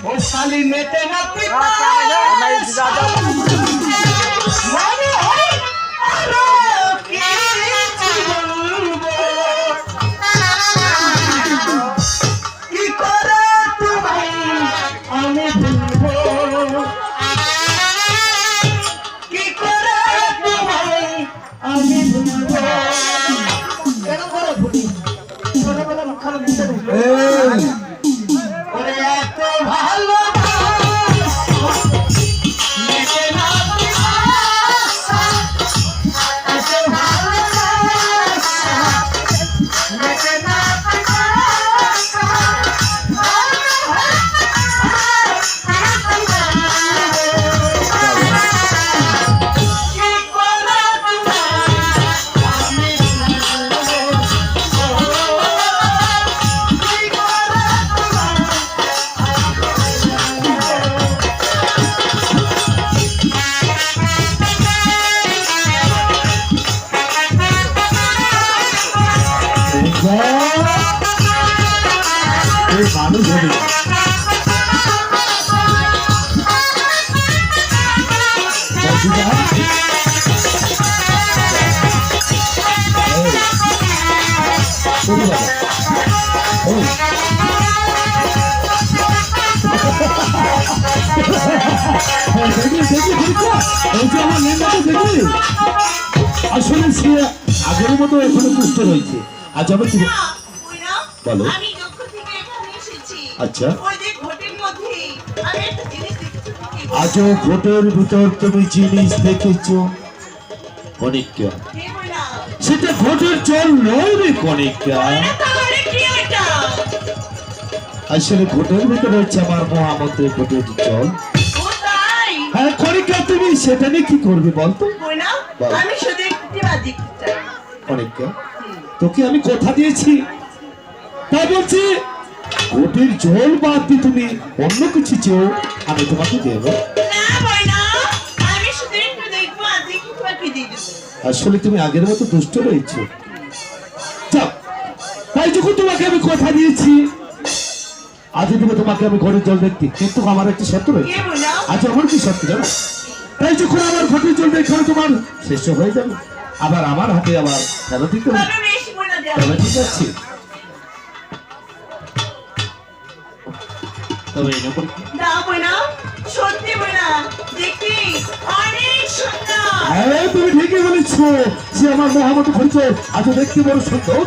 ও শালি মেটে না কি করে তোমায় আমি ভুলবো, কি করে তোমায় আমি ভুলবো, কেন করে ভুলি ছোটবেলা খারাপ দিতে ওরে এত ভালো মানুষ হবে আসলে সে আগের মতো এখনো সুস্থ রয়েছে। আজ আমি বলো। আচ্ছা আজও ঘটের ভিতর তুমি জিনিস দেখেছো কণিকা, সেটা ঘটের জল নয় রে কণিকা, আসলে ঘটের ভিতরে হচ্ছে আমার মহামন্ত্রের ঘটের জল। হ্যাঁ কণিকা, তুমি সেটা নিয়ে কি করবে বলতো? কণিকা, তোকে আমি কথা দিয়েছি, তাই বলছি ঘটের জল বাদ দিয়ে তুমি অন্য কিছু চেয়েও আমি তোমাকে দেবো। আসলে তুমি আগের মতো দুষ্ট রয়েছে, তাই যখন তোমাকে আমি কথা দিয়েছি আজ দিনে তোমাকে আমি ঘরের জল দেখতে, কিন্তু আমার একটি শর্ত রয়েছে। আজ আমার কি শর্ত জানো? তাই যখন আমার ঘরের জল দেখে তোমার শেষ হয়ে যাবে, আবার আমার হাতে আবার কেন দিতে হবে? ঠিক আছে, তবে হ্যাঁ তুমি ঠিকই বলেছ, সে আমার মহামত পরিচয় আজ দেখতে বড় সুন্দর।